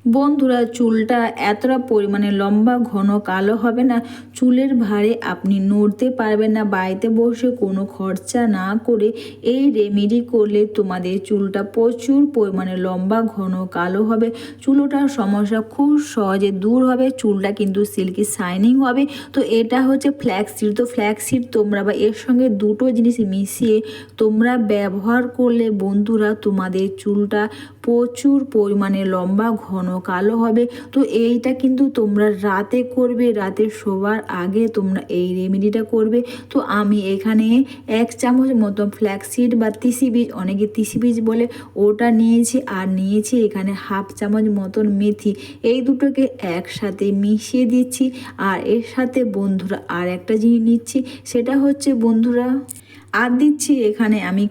বন্ধুরা, চুলটা এতটা পরিমাণে লম্বা ঘন কালো হবে না, চুলের ভারে আপনি নড়তে পারবেন না। বাড়িতে বসে কোনো খরচা না করে এই রেমেডি করলে তোমাদের চুলটা প্রচুর পরিমাণে লম্বা ঘন কালো হবে। চুলটার সমস্যা খুব সহজে দূর হবে, চুলটা কিন্তু সিল্কি শাইনিং হবে। তো এটা হচ্ছে ফ্ল্যাক্সিড। তো ফ্ল্যাক্সিড তোমরা বা এর সঙ্গে দুটো জিনিস মিশিয়ে তোমরা ব্যবহার করলে বন্ধুরা তোমাদের চুলটা প্রচুর পরিমাণে লম্বা ঘন কালো হবে। তো এইটা কিন্তু তোমরা রাতে করবে, রাতে শোবার আগে তোমরা এই রেমেডিটা করবে। তো আমি এখানে 1 চামচ মতো ফ্ল্যাক্সিড বা তিসি বীজ, অনেকে তিসি বীজ বলে, ওটা নিয়েছি। আর নিয়েছি এখানে 1/2 চামচ মতন মেথি। এই দুটোকে একসাথে মিশিয়ে দিচ্ছি। আর এর সাথে বন্ধুরা আর একটা জিনিস নিচ্ছি, সেটা হচ্ছে বন্ধুরা আর দিচ্ছি এখানে আমি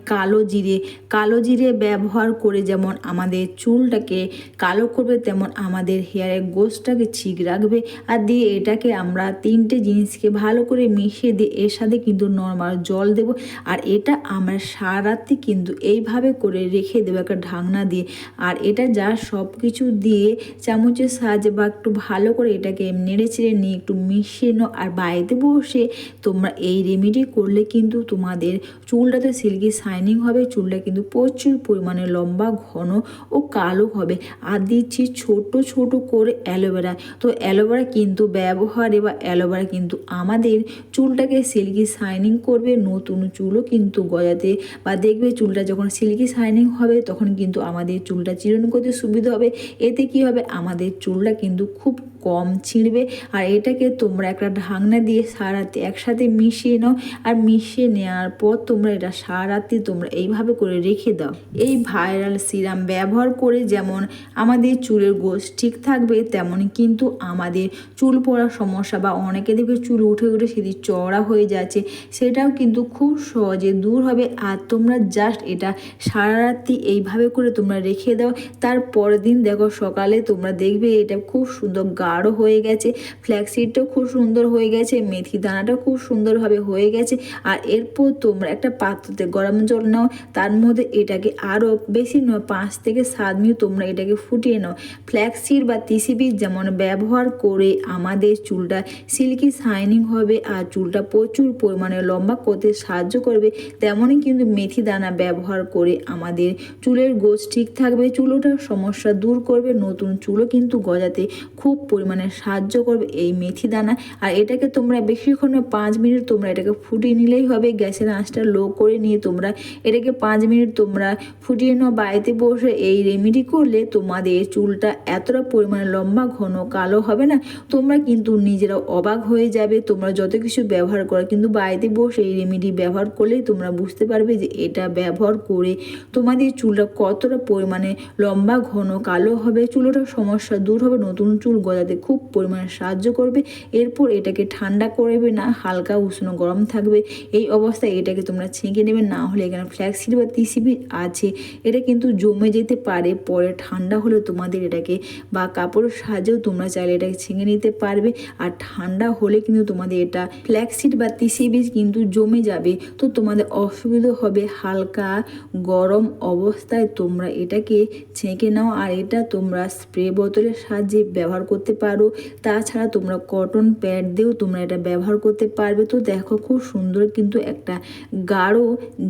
কালো জিরে ব্যবহার করে যেমন আমাদের চুলটাকে কালো করবে, তেমন আমাদের হেয়ারের গোছটাকে ঠিক রাখবে। আর দিয়ে এটাকে আমরা 3টে জিনিসকে ভালো করে মিশিয়ে দিয়ে এর সাথে কিন্তু নর্মাল জল দেব। আর এটা আমরা সারা রাত্রি কিন্তু এইভাবে করে রেখে দেবো একটা ঢাকনা দিয়ে। আর এটা যা সব কিছু দিয়ে চামচের সাহায্যে বা একটু ভালো করে এটাকে নেড়ে চেড়ে নিয়ে একটু মিশিয়ে নাও। আর বাড়িতে বসে তোমরা এই রেমেডি করলে কিন্তু তোমাদের চুলটাতে সিল্কি শাইনিং হবে, চুলটা কিন্তু প্রচুর পরিমাণে লম্বা ঘন ও কালো হবে। আর দিচ্ছি ছোট ছোট করে অ্যালোভেরা। তো অ্যালোভেরা কিন্তু ব্যবহারে বা অ্যালোভেরা কিন্তু আমাদের চুলটাকে সিল্কি শাইনিং করবে, নতুন চুলও কিন্তু গজাতে বা দেখবে চুলটা যখন সিল্কি শাইনিং হবে তখন কিন্তু আমাদের চুলটা চিরুনি করতে সুবিধা হবে। এতে কি হবে, আমাদের চুলটা কিন্তু খুব কম ছিঁড়বে। আর এটাকে তোমরা একটা ঢাকনা দিয়ে সারা রাতে একসাথে মিশিয়ে নাও। আর মিশিয়ে নেওয়ার পর তোমরা এটা সারা রাত্রি তোমরা এইভাবে করে রেখে দাও। এই ভাইরাল সিরাম ব্যবহার করে যেমন আমাদের চুলের গোছ ঠিক থাকবে, তেমনই কিন্তু আমাদের চুল পড়ার সমস্যা বা অনেকে দেখবে চুল উঠে উঠে সেদিন চওড়া হয়ে যাচ্ছে, সেটাও কিন্তু খুব সহজে দূর হবে। আর তোমরা জাস্ট এটা সারা রাত্রি এইভাবে করে তোমরা রেখে দাও। তার পরের দিন দেখো সকালে তোমরা দেখবে এটা খুব সুন্দর গাঢ় হয়ে গেছে, ফ্ল্যাক্সিডটাও খুব সুন্দর হয়ে গেছে, মেথি দানাটাও খুব সুন্দরভাবে হয়ে গেছে। আর এরপর তোমরা একটা পাত্রতে গরম জল নাও, তার মধ্যে এটাকে আরও বেশি নয় 5 থেকে 7 মিনিট তোমরা এটাকে ফুটিয়ে নাও। ফ্ল্যাক্সিড বা তিসি বীজ যেমন ব্যবহার করে আমাদের চুলটা সিল্কি শাইনিং হবে আর চুলটা প্রচুর পরিমাণে লম্বা করতে সাহায্য করবে, তেমনই কিন্তু মেথি দানা ব্যবহার করে আমাদের চুলের গোছ ঠিক থাকবে, চুলোটার সমস্যা দূর করবে, নতুন চুলও কিন্তু গজাতে খুব পরিমাণে সাহায্য করবে এই মেথি দানা। আর এটাকে তোমরা বেশিক্ষণ 5 মিনিট তোমরা এটাকে ফুটিয়ে নিলেই হবে। গ্যাসের আঁচটা লো করে নিয়ে তোমরা এটাকে 5 মিনিট তোমরা ফুটিয়ে নাও। বাড়িতে বসে এই রেমেডি করলে তোমাদের চুলটা এতটা পরিমাণে লম্বা ঘন কালো হবে না, তোমরা কিন্তু নিজেরাও অবাক হয়ে যাবে। তোমরা যত কিছু ব্যবহার করো কিন্তু বাড়িতে বসে এই রেমেডি ব্যবহার করলেই তোমরা বুঝতে পারবে যে এটা ব্যবহার করে তোমাদের চুলটা কতটা পরিমাণে লম্বা ঘন কালো হবে, চুলটার সমস্যা দূর হবে, নতুন চুল গজাতে খুব পরিমাণে সাহায্য করবে। এরপর এটাকে ঠান্ডা করবে না, হালকা উষ্ণ গরম থাকবে, এই অবস্থায় এটাকে তোমরা ছেঁকে নেবে। না হলে এখানে ফ্ল্যাক্সিড বা তিসি বীজ আছে, এটা কিন্তু জমে যেতে পারে। পরে ঠান্ডা হলে তোমাদের এটাকে বা কাপড়ের সাহায্যেও তোমরা চাইলে এটাকে ছেঁকে নিতে পারবে। আর ঠান্ডা হলে কিন্তু তোমাদের এটা ফ্ল্যাক্সিড বা তিসি বীজ কিন্তু জমে যাবে, তো তোমাদের অসুবিধা হবে। হালকা গরম অবস্থায় তোমরা এটাকে ছেঁকে নাও। আর এটা তোমরা স্প্রে বোতলের সাহায্যে ব্যবহার করতে পারো, তাছাড়া তোমরা কটন প্যাড দিয়েও তোমরা এটা ব্যবহার করতে পারবে। তো দেখো খুব সুন্দর কিন্তু একটা গাঢ়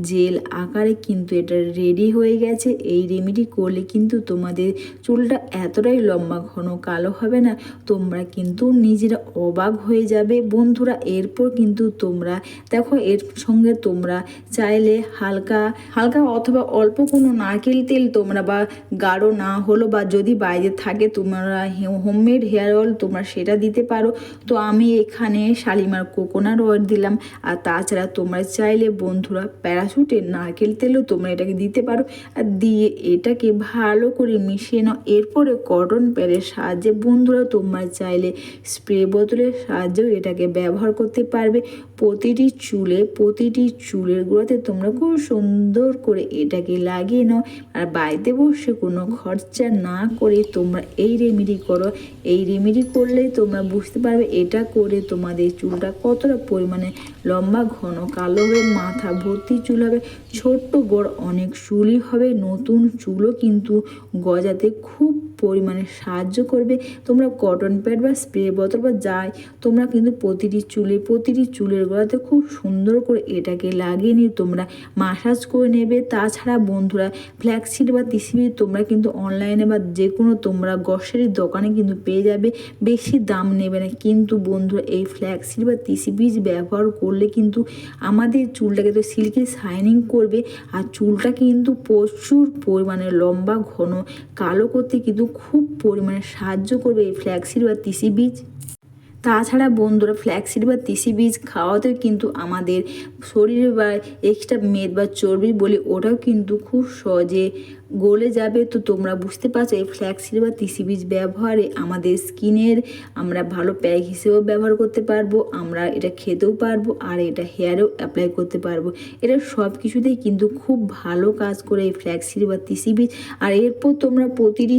জেল আকারে কিন্তু এটা রেডি হয়ে গেছে। এই রেমেডি করলে কিন্তু তোমাদের চুলটা এতটাই লম্বা ঘন কালো হবে না, তোমরা কিন্তু নিজেরা অবাক হয়ে যাবে বন্ধুরা। এরপর কিন্তু তোমরা দেখো এর সঙ্গে তোমরা চাইলে হালকা হালকা অথবা অল্প কোনো নারকেল তেল তোমরা বা গাঢ় না হলো বা যদি বাইরে থাকে তোমরা হোমমেড হেয়ার অয়েল তোমরা সেটা দিতে পারো। তো আমি এখানে শালিমার কোকোনাট অয়েল দিলাম। আর তাছাড়া তোমরা চাইলে বন্ধুরা প্যারাশুটের নারকেল তেলও তোমরা এটাকে দিতে পারো। আর দিয়ে এটাকে ভালো করে মিশিয়ে নাও। এরপরে কটন প্যাডের সাহায্যে বন্ধুরা তোমরা চাইলে স্প্রে বোতলের সাহায্যেও এটাকে ব্যবহার করতে পারবে। প্রতিটি চুলের গোড়াতে তোমরা খুব সুন্দর করে এটাকে লাগিয়ে নাও। আর বাড়িতে বসে কোনো খরচা না করে তোমরা এই রেমেডি করো। এই রেমেডি করলেই তোমরা বুঝতে পারবে এটা করে তোমাদের চুলটা কতটা পরিমাণে লম্বা ঘন কালো হবে, মাথা ভর্তি চুল হবে, ছোট্ট বড় অনেক চুলই হবে, নতুন চুলও কিন্তু গজাতে খুব পরিমাণে সাহায্য করবে। তোমরা কটন প্যাড বা স্প্রে বোতল বা যাই তোমরা কিন্তু প্রতিটি চুলের গোড়াতে খুব সুন্দর করে এটাকে লাগিয়ে নিয়ে তোমরা মাসাজ করে নেবে। তাছাড়া বন্ধুরা ফ্ল্যাক্সিড বা তিসি বীজ তোমরা কিন্তু অনলাইনে বা যে কোনো তোমরা গ্রসারির দোকানে কিন্তু পেয়ে যাবে, বেশি দাম নেবে না। কিন্তু বন্ধুরা এই ফ্ল্যাক্সিড বা তিসি বীজ ব্যবহার করলে কিন্তু আমাদের চুলটাকে তো সিল্কি শাইনিং করবে, আর চুলটা কিন্তু প্রচুর পরিমাণে লম্বা ঘন কালো করতে কিন্তু খুব পরিমাণে সাহায্য করবে এই ফ্ল্যাক্সিড বা তিসি বীজ। তাছাড়া বন্ধুরা ফ্ল্যাক্সিড বা তিসি বীজ খাওয়াতেও কিন্তু আমাদের শরীরে বা এক্সট্রা মেদ বা চর্বি বলে ওটাও কিন্তু খুব সহজে গলে যাবে। তো তোমরা বুঝতে পারছো এই ফ্ল্যাক্সিড বা তিসি বীজ ব্যবহারে আমাদের স্কিনের আমরা ভালো প্যাক হিসেবেও ব্যবহার করতে পারবো, আমরা এটা খেতেও পারবো, আর এটা হেয়ারেও অ্যাপ্লাই করতে পারবো। এটা সব কিছুতেই কিন্তু খুব ভালো কাজ করে এই ফ্ল্যাক্সিড বা তিসি বীজ। আর এরপর তোমরা প্রতিটি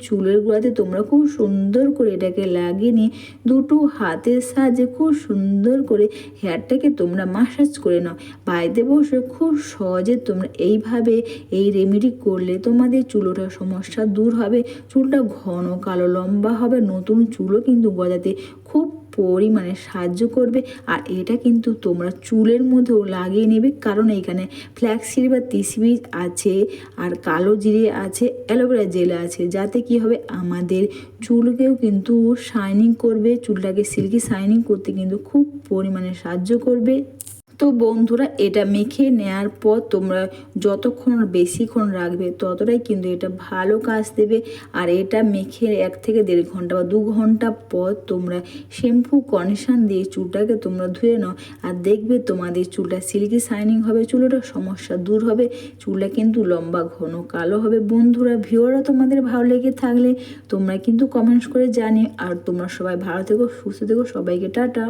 চুলের গোড়াতে তোমরা খুব সুন্দর করে এটাকে লাগিয়ে নিয়ে দুটো হাতের সাহায্যে খুব সুন্দর করে হেয়ারটাকে তোমরা মাসাজ করে নাও। বাড়িতে বসে খুব সহজে তোমরা এইভাবে এই রেমেডি করলে তোমাদের চুল ওঠার সমস্যা দূর হবে, চুলটা ঘন কালো লম্বা হবে, নতুন চুলও কিন্তু গজাতে খুব পরিমাণে সাহায্য করবে। আর এটা কিন্তু তোমরা চুলের মধ্যেও লাগিয়ে নেবে, কারণ এখানে ফ্ল্যাক্সিড বা তিসি বীজ আছে, আর কালো জিরে আছে, অ্যালোভেরা জেল আছে, যাতে কি হবে আমাদের চুলকেও কিন্তু শাইনিং করবে, চুলটাকে সিল্কি শাইনিং করতে কিন্তু খুব পরিমাণে সাহায্য করবে। তো বন্ধুরা এটা মেখে নেওয়ার পর তোমরা যতক্ষণ বেশিক্ষণ রাখবে ততটাই কিন্তু এটা ভালো কাজ দেবে। আর এটা মেখে 1 থেকে 1.5 ঘন্টা বা 2 ঘন্টা পর তোমরা শ্যাম্পু কন্ডিশন দিয়ে চুলটাকে তোমরা ধুয়ে নাও, আর দেখবে তোমাদের চুলটা সিল্কি শাইনিং হবে, চুলটার সমস্যা দূর হবে, চুলটা কিন্তু লম্বা ঘন কালো হবে। বন্ধুরা ভিডিওটা তোমাদের ভালো লেগে থাকলে তোমরা কিন্তু কমেন্টস করে জানিও। আর তোমরা সবাই ভালো থেকো, সুস্থ থেকো, সবাইকে টাটা।